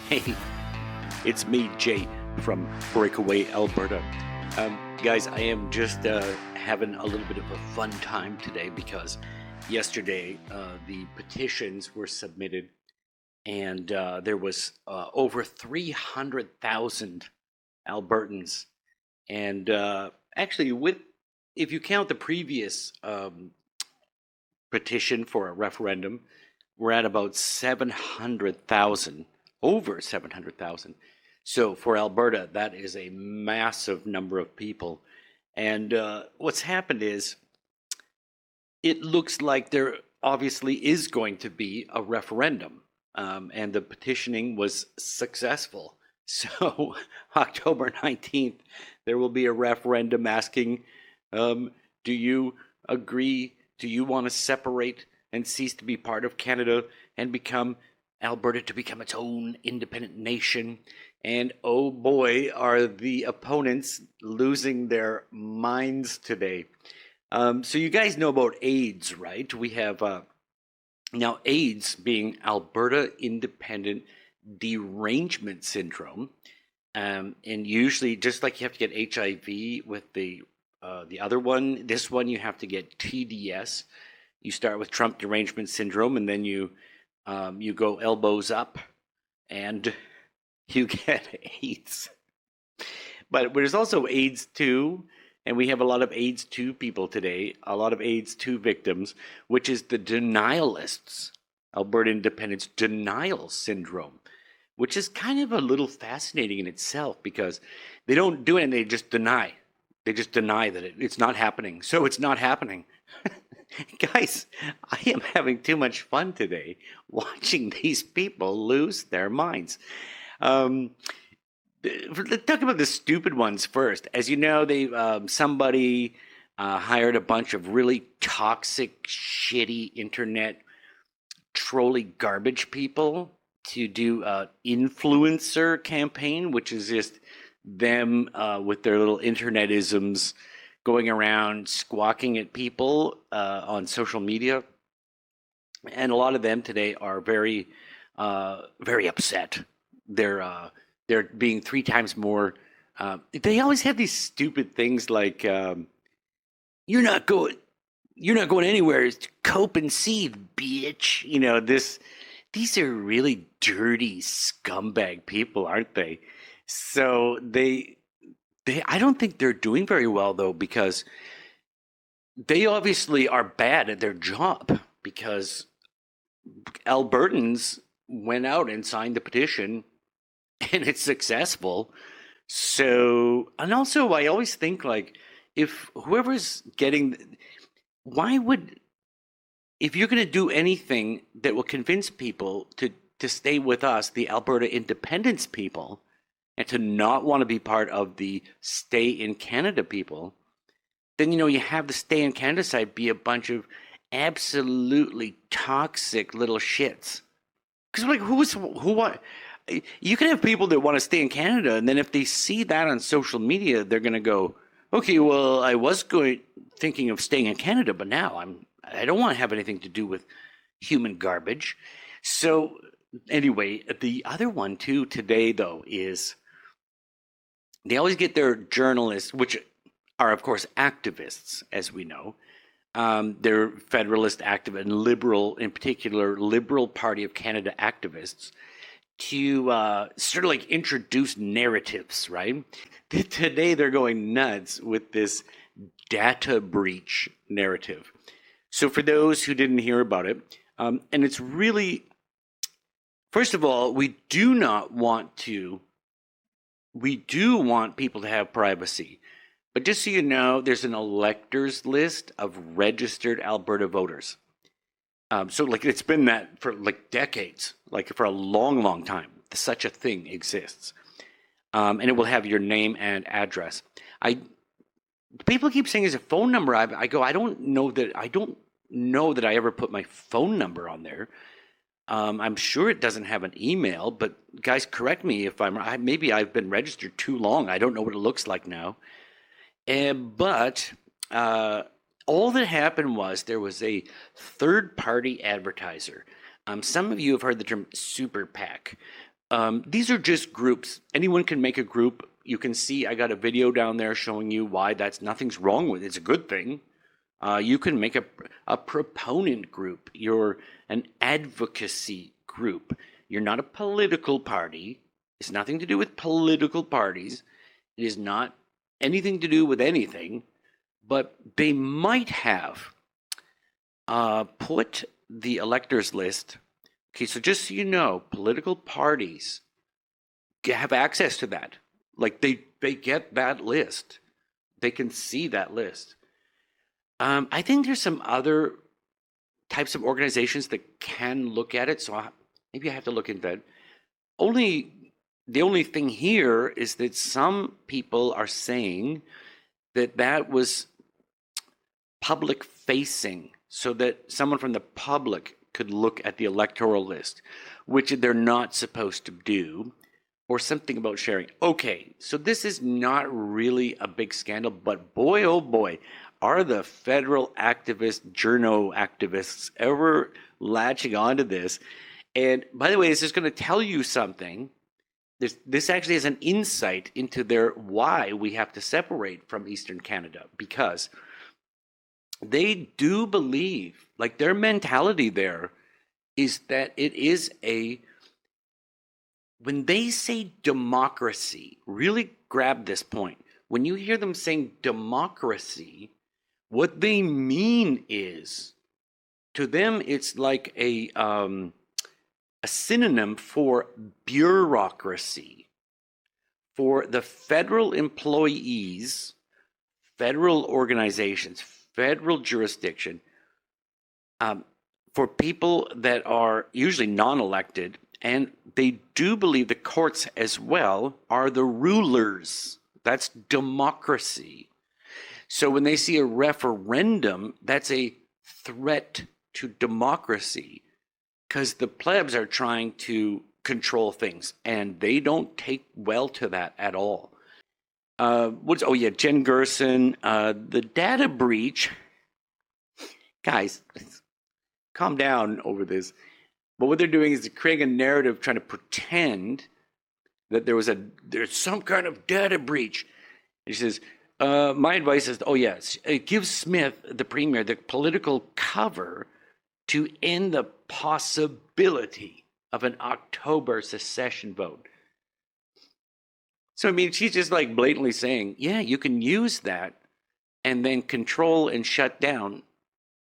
Hey, it's me, Jay, from Breakaway, Alberta. Guys, I am just having a little bit of a fun time today because yesterday the petitions were submitted and there was over 300,000 Albertans. And actually, if you count the previous petition for a referendum, we're at about 700,000, over 700,000. So for Alberta, that is a massive number of people. And what's happened is it looks like there obviously is going to be a referendum. And the petitioning was successful. So October 19th, there will be a referendum asking, do you agree? Do you want to separate and cease to be part of Canada and become Alberta to become its own independent nation? And oh boy, are the opponents losing their minds today. So you guys know about AIDS, right? We have now AIDS being Alberta Independent Derangement Syndrome. And usually, just like you have to get HIV with the other one, this one you have to get TDS. You start with Trump Derangement Syndrome, and then you go elbows up, and you get AIDS. But there's also AIDS 2, and we have a lot of AIDS 2 people today, a lot of AIDS 2 victims, which is the Denialists, Alberta Independence Denial Syndrome, which is kind of a little fascinating in itself because they don't do it and they just deny. They just deny that it's not happening. So it's not happening. Guys, I am having too much fun today watching these people lose their minds. Let's talk about the stupid ones first. As you know, somebody hired a bunch of really toxic, shitty internet trolley garbage people to do an influencer campaign, which is just them with their little internetisms going around squawking at people on social media. And a lot of them today are very, very upset. They're being 3 times more. They always have these stupid things like, "You're not going anywhere. It's cope and seethe, bitch." You know this. These are really dirty scumbag people, aren't they? So I don't think they're doing very well though, because they obviously are bad at their job, because Albertans went out and signed the petition and it's successful. So, and also I always think, like, if whoever's getting, if you're going to do anything that will convince people to stay with us, the Alberta independence people, and to not want to be part of the stay in Canada people, then, you have the stay in Canada side be a bunch of absolutely toxic little shits. Because, like, you can have people that want to stay in Canada, and then if they see that on social media, they're going to go, okay, well, I was thinking of staying in Canada, but now I don't want to have anything to do with human garbage. So anyway, the other one too today though is they always get their journalists, which are of course activists, as we know. They're Federalist activists and Liberal, in particular, Liberal Party of Canada activists, to sort of like introduce narratives, right? Today they're going nuts with this data breach narrative. So for those who didn't hear about it, and it's really, first of all, we do want people to have privacy. But just so you know, there's an electors list of registered Alberta voters. So like it's been that for like decades, like for a long, long time. Such a thing exists. And it will have your name and address. People keep saying it's a phone number. I go, I don't know that I ever put my phone number on there. I'm sure it doesn't have an email, but guys, correct me if maybe I've been registered too long. I don't know what it looks like now. But all that happened was there was a third-party advertiser. Some of you have heard the term super PAC. These are just groups. Anyone can make a group. You can see I got a video down there showing you why nothing's wrong with it. It's a good thing. You can make a proponent group. You're an advocacy group. You're not a political party. It's nothing to do with political parties. It is not anything to do with anything. But they might have put the electors list. Okay, so just so you know, political parties have access to that. Like they get that list. They can see that list. I think there's some other types of organizations that can look at it. So maybe I have to look into that. The only thing here is that some people are saying that was public facing, so that someone from the public could look at the electoral list, which they're not supposed to do, or something about sharing. Okay, so this is not really a big scandal, but boy, oh boy, are the federal activists, journo activists ever latching onto this. And by the way, this is going to tell you something. This actually is an insight into why we have to separate from Eastern Canada, because they do believe, like their mentality there is that it is when they say democracy, really grab this point. When you hear them saying democracy, what they mean is, to them, it's like a synonym for bureaucracy. For the federal employees, federal organizations, federal jurisdiction, for people that are usually non-elected, and they do believe the courts as well are the rulers. That's democracy. So when they see a referendum, that's a threat to democracy, because the plebs are trying to control things, and they don't take well to that at all. Jen Gerson, the data breach. Guys, calm down over this. But what they're doing is they're creating a narrative trying to pretend that there's some kind of data breach. He says, my advice is, it gives Smith, the premier, the political cover to end the possibility of an October secession vote. So, I mean, she's just like blatantly saying, yeah, you can use that and then control and shut down.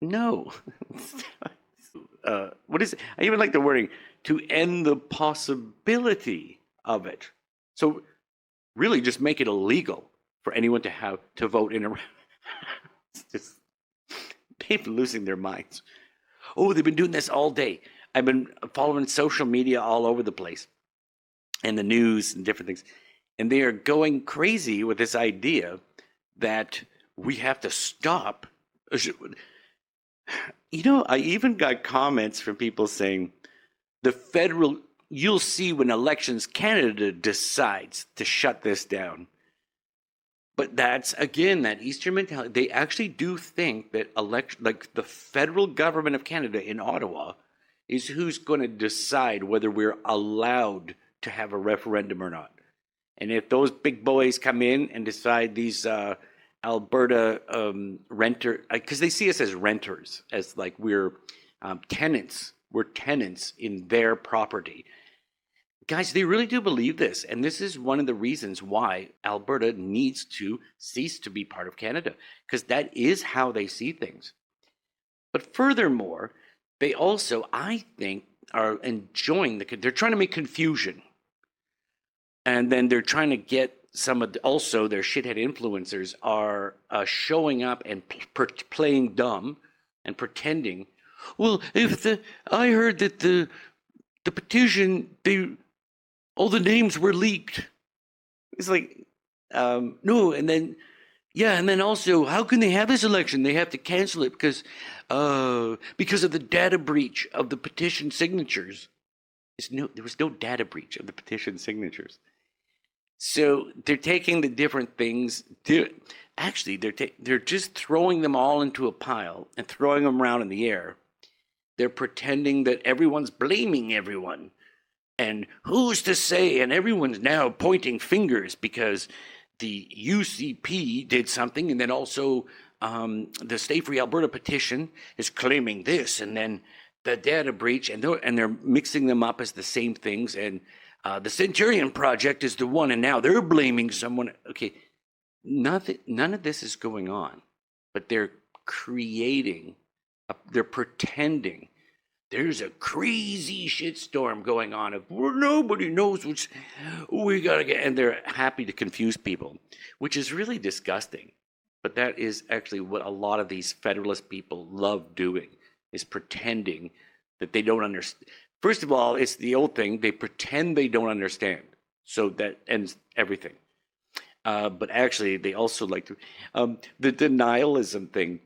No. What is it? I even like the wording, to end the possibility of it. So really just make it illegal for anyone to vote in a it's just people losing their minds. Oh, they've been doing this all day. I've been following social media all over the place and the news and different things. And they are going crazy with this idea that we have to stop. You know, I even got comments from people saying you'll see when Elections Canada decides to shut this down. But that's, again, that Eastern mentality. They actually do think that the federal government of Canada in Ottawa is who's going to decide whether we're allowed to have a referendum or not. And if those big boys come in and decide these Alberta renter, because they see us as renters, as like we're tenants. We're tenants in their property. Guys, they really do believe this. And this is one of the reasons why Alberta needs to cease to be part of Canada, because that is how they see things. But furthermore, they also, I think, are enjoying they're trying to make confusion. And then they're trying to get also their shithead influencers are showing up and playing dumb and pretending. Well, I heard that the petition, all the names were leaked. It's like, no, and then also, how can they have this election? They have to cancel it because of the data breach of the petition signatures. There was no data breach of the petition signatures. So they're taking the different things. They're just throwing them all into a pile and throwing them around in the air. They're pretending that everyone's blaming everyone. And who's to say? And everyone's now pointing fingers because the UCP did something, and then also the Stay Free Alberta petition is claiming this, and then the data breach, and they're mixing them up as the same things. And the Centurion Project is the one, and now they're blaming someone. Okay, none of this is going on, but they're creating, they're pretending there's a crazy shitstorm going on of where nobody knows which we gotta get, and they're happy to confuse people, which is really disgusting. But that is actually what a lot of these Federalist people love doing, is pretending that they don't understand. First of all, it's the old thing, they pretend they don't understand. So that ends everything. But actually, they also like to, the denialism thing.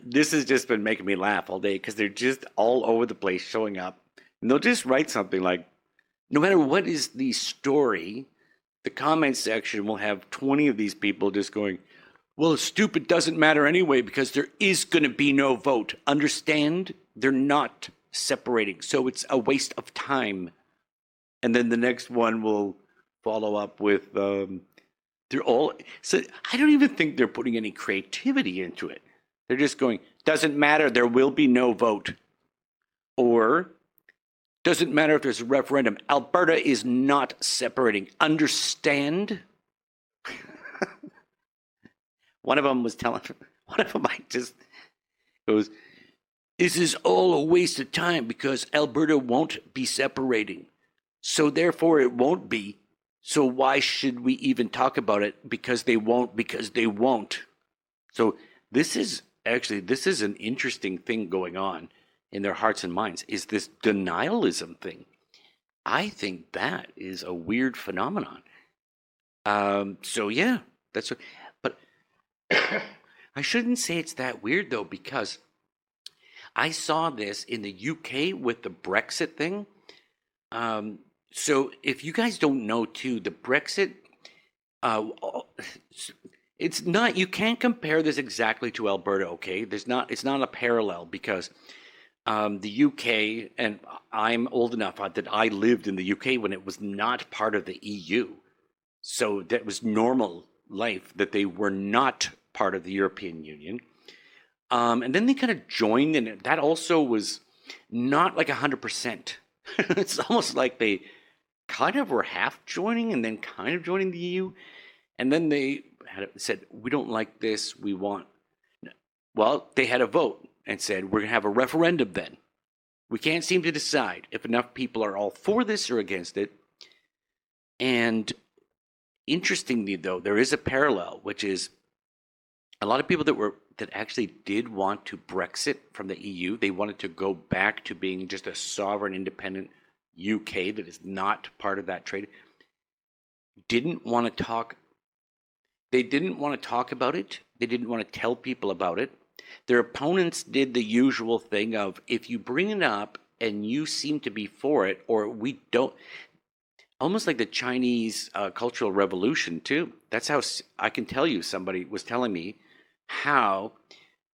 This has just been making me laugh all day because they're just all over the place showing up. And they'll just write something like, no matter what is the story, the comment section will have 20 of these people just going, well, stupid doesn't matter anyway because there is going to be no vote. Understand? They're not separating. So it's a waste of time. And then the next one will follow up with, they're all, so I don't even think they're putting any creativity into it. They're just going, doesn't matter, there will be no vote. Or, doesn't matter if there's a referendum. Alberta is not separating. Understand? One of them I just goes, this is all a waste of time because Alberta won't be separating. So therefore it won't be. So why should we even talk about it? Because they won't. So this is an interesting thing going on in their hearts and minds, is this denialism thing. I think that is a weird phenomenon. So yeah, that's what, but I shouldn't say it's that weird though, because I saw this in the UK with the Brexit thing. So if you guys don't know too, the Brexit, it's not, you can't compare this exactly to Alberta, okay? It's not a parallel because the UK, and I'm old enough that I lived in the UK when it was not part of the EU. So that was normal life that they were not part of the European Union. And then they kind of joined, and that also was not like 100%. It's almost like they kind of were half joining and then kind of joining the EU. And then they said, we don't like this, we want... Well, they had a vote and said, we're going to have a referendum then. We can't seem to decide if enough people are all for this or against it. And interestingly, though, there is a parallel, which is a lot of people that actually did want to Brexit from the EU. They wanted to go back to being just a sovereign, independent UK that is not part of that trade. Didn't want to talk. They didn't want to talk about it. They didn't want to tell people about it. Their opponents did the usual thing of, if you bring it up and you seem to be for it, or we don't, almost like the Chinese Cultural Revolution too. That's how I can tell you, somebody was telling me how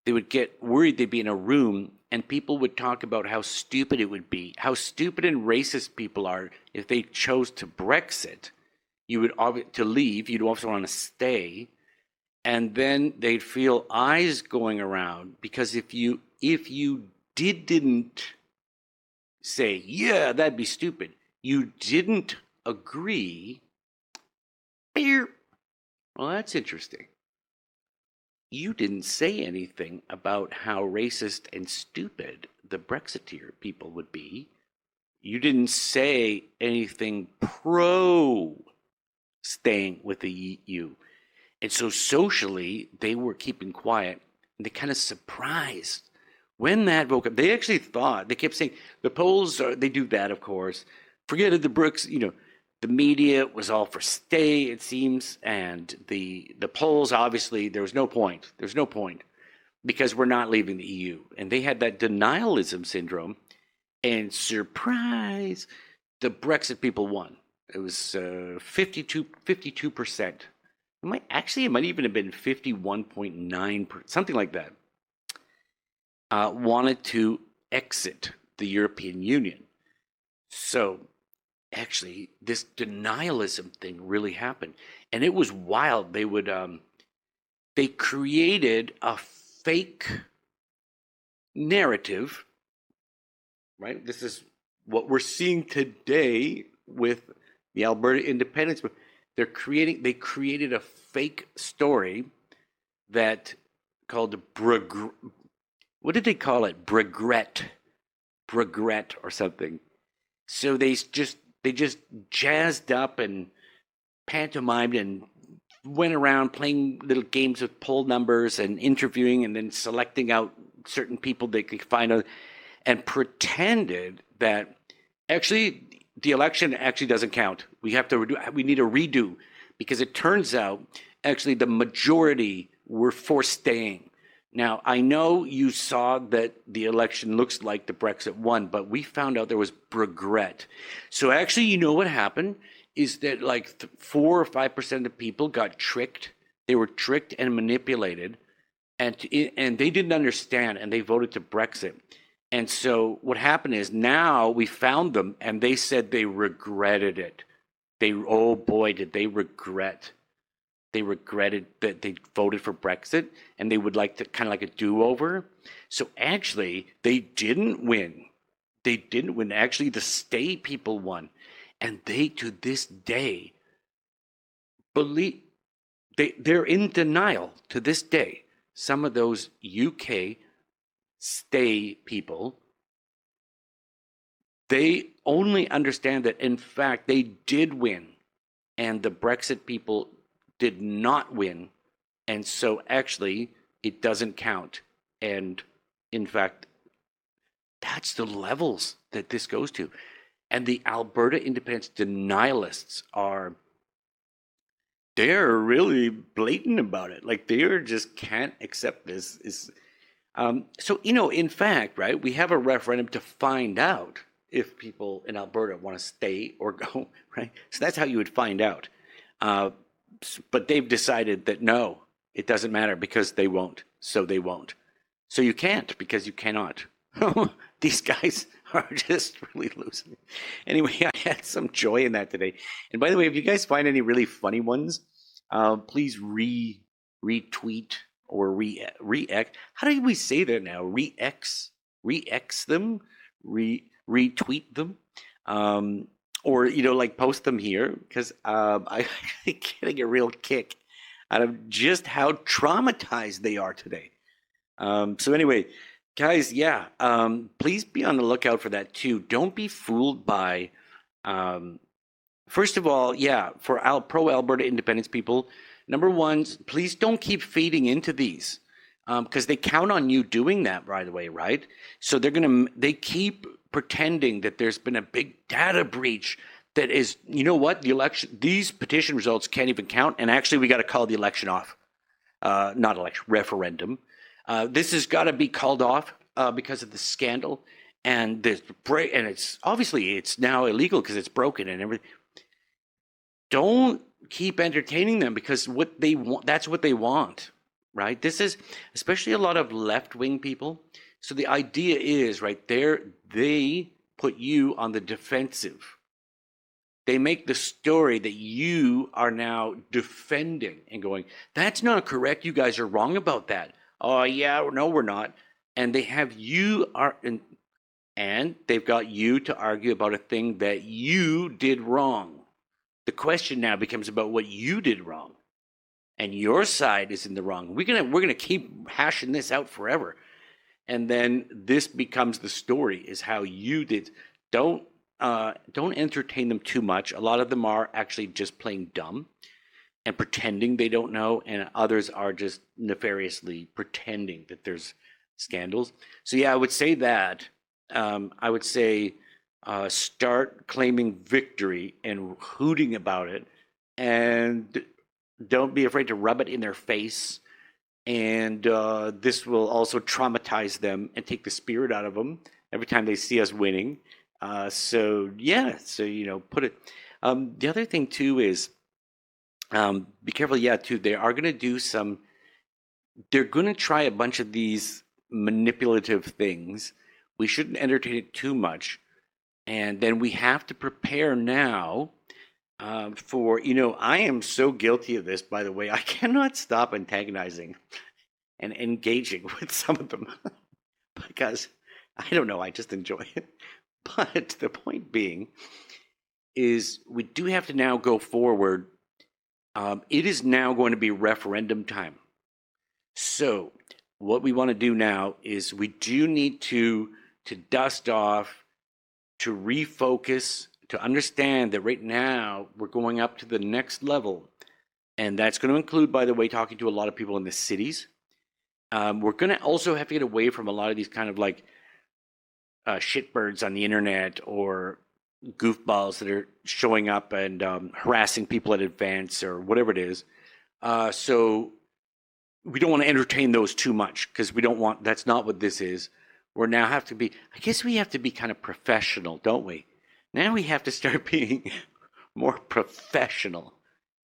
they would get worried. They'd be in a room and people would talk about how stupid it would be, how stupid and racist people are if they chose to Brexit. You would to leave, you'd also want to stay. And then they'd feel eyes going around, because if you didn't say, yeah, that'd be stupid, you didn't agree. Well, that's interesting. You didn't say anything about how racist and stupid the Brexiteer people would be. You didn't say anything pro staying with the EU. And so socially, they were keeping quiet, and they kind of surprised when that vote. They actually thought, they kept saying, the polls they do that, of course. Forget it, the Brooks, the media was all for stay, it seems, and the polls, obviously, there was no point. There's no point, because we're not leaving the EU. And they had that denialism syndrome, and surprise, the Brexit people won. It was 52%. It might even have been 51.9%, something like that. Wanted to exit the European Union. So actually this denialism thing really happened, and it was wild. They created a fake narrative, right? This is what we're seeing today with the Alberta independence. They created a fake story that called what did they call it? Bragret or something. So they just jazzed up and pantomimed and went around playing little games with poll numbers and interviewing and then selecting out certain people they could find out, and pretended that actually the election actually doesn't count. We need a redo, because it turns out actually the majority were for staying. Now, I know you saw that the election looks like the Brexit won, but we found out there was regret. So actually, you know what happened is that like 4 or 5% of people got tricked. They were tricked and manipulated, and they didn't understand, and they voted to Brexit. And so what happened is now we found them, and they said they regretted it. Oh boy, did they regret. They regretted that they voted for Brexit, and they would like to kind of like a do-over. So actually, they didn't win. They didn't win. Actually, the stay people won. And they, to this day, believe they're in denial to this day. Some of those UK stay people, they only understand that, in fact, they did win, and the Brexit people did not win, and so actually it doesn't count. And in fact, that's the levels that this goes to. And the Alberta independence denialists they're really blatant about it. Like, they just can't accept this. So, in fact, right, we have a referendum to find out if people in Alberta want to stay or go, right? So that's how you would find out. But they've decided that no, it doesn't matter, because they won't. So they won't. So you can't, because you cannot. These guys are just really losing. Anyway, I had some joy in that today. And by the way, if you guys find any really funny ones, please retweet or re-X. How do we say that now? Re-X them, retweet them. Or, like post them here, because I'm getting a real kick out of just how traumatized they are today. So anyway, guys, yeah, please be on the lookout for that too. Don't be fooled by, first of all, yeah, for pro-Alberta independence people, number one, please don't keep feeding into these, because they count on you doing that, by the way, right? So they keep pretending that there's been a big data breach that is, the election, these petition results can't even count, and actually we got to call the election off. Not election, referendum. This has got to be called off because of the scandal, and it's obviously it's now illegal because it's broken and everything. Don't keep entertaining them, because what they want, that's what they want, right? This is especially a lot of left-wing people. So the idea is, right there, they put you on the defensive. They make the story that you are now defending and going, that's not correct. You guys are wrong about that. Oh, yeah, no, we're not. And they have and they've got you to argue about a thing that you did wrong. The question now becomes about what you did wrong, and your side is in the wrong. We're gonna keep hashing this out forever. And then this becomes the story, is how you did. Don't entertain them too much. A lot of them are actually just playing dumb and pretending they don't know, and others are just nefariously pretending that there's scandals. So yeah, I would say that. I would say start claiming victory and hooting about it, and don't be afraid to rub it in their face. And this will also traumatize them and take the spirit out of them every time they see us winning. So put it. The other thing too is, be careful. Yeah, too. They are going to do some. They're going to try a bunch of these manipulative things. We shouldn't entertain it too much. And then we have to prepare now for, I am so guilty of this, by the way. I cannot stop antagonizing and engaging with some of them because I don't know, I just enjoy it. But the point being is we do have to now go forward. It is now going to be referendum time. So what we want to do now is we do need to dust off, to refocus, to understand that right now we're going up to the next level. And that's going to include, by the way, talking to a lot of people in the cities. We're going to also have to get away from a lot of these kind of like shitbirds on the internet or goofballs that are showing up and harassing people at events or whatever it is. So we don't want to entertain those too much because that's not what this is. We now have to be, I guess we have to be kind of professional, don't we? Now we have to start being more professional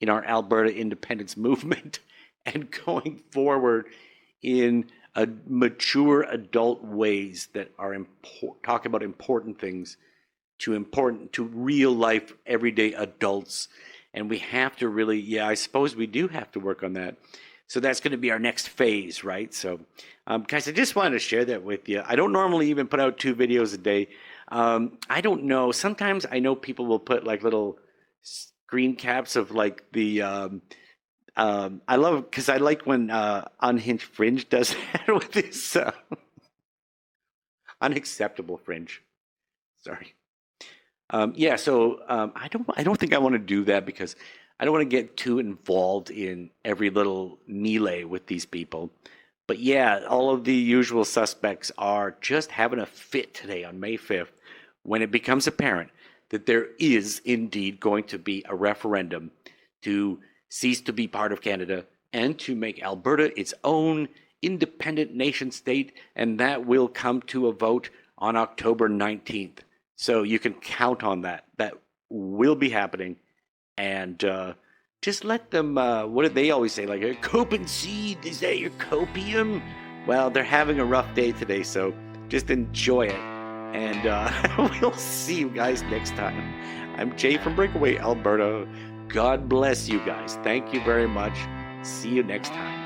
in our Alberta independence movement and going forward in mature adult ways that are talk about important things to real life everyday adults. And we have to really, I suppose we do have to work on that. So that's going to be our next phase, right? So, guys, I just wanted to share that with you. I don't normally even put out 2 videos a day. I don't know. Sometimes I know people will put like little screen caps of like the. I love because I like when Unhinged Fringe does that with this unacceptable Fringe. Sorry. So I don't think I want to do that because I don't want to get too involved in every little melee with these people. But yeah, all of the usual suspects are just having a fit today on May 5th when it becomes apparent that there is indeed going to be a referendum to cease to be part of Canada and to make Alberta its own independent nation state, and that will come to a vote on October 19th. So you can count on that. That will be happening. And just let them, what do they always say? Like, cope and seed, is that your copium? Well, they're having a rough day today, so just enjoy it. And we'll see you guys next time. I'm Jay from Breakaway, Alberta. God bless you guys. Thank you very much. See you next time.